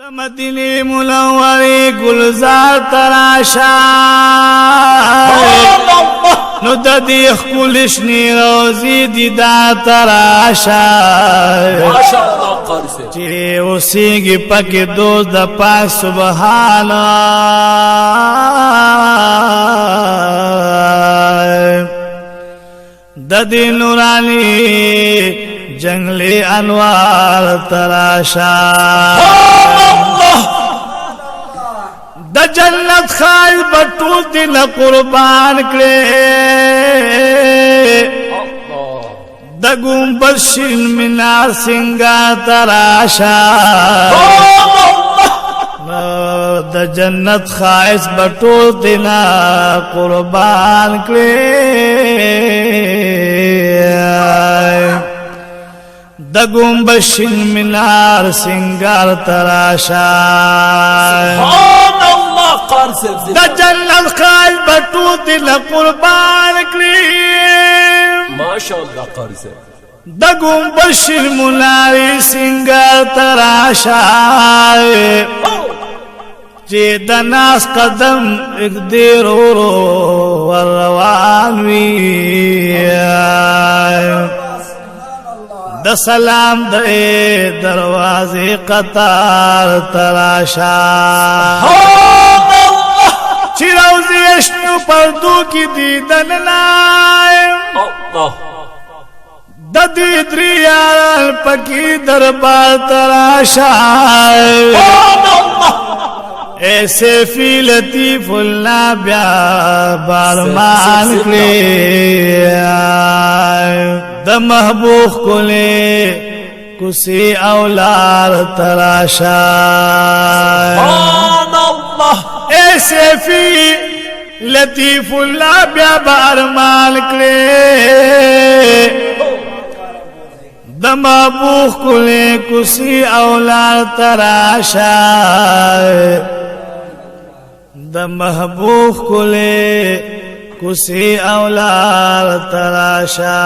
د مدینه منوره گلزار تراشا نو د دې خپلش نی روزي دي دا تراشا ماشاءالله قاری سے چې اوسېږي پکې دوست د پاک سبحان د دې نورانی جنگلی انوار تراشا د جنت خال بطول دل قربان کرے د گنبد شین منار سنگار تراشا د جنت خائص بطول دل قربان کرے د گنبد شین منار سنگار تراشا قاری سے د جنت خال بٹو دل قربان کری ماشاءاللہ قاری سے د گنبد شین منار سنگار تراشا چې د ناس قدم اک دیر ورو روان وی د سلام د دروازه قطار تراشا چې روزي شنو پردو کې دیدن لای د دې دریال پکې دربار تراشا ایسے فی لطیف اللہ بیا بارمان کلی د محبوب کلی کسی اولار تراشا ایسے فی لطیف اللہ بیا بارمان کلی د محبوب کلی کسی اولار تراشا د محبوب کلی کسی اولار تراشا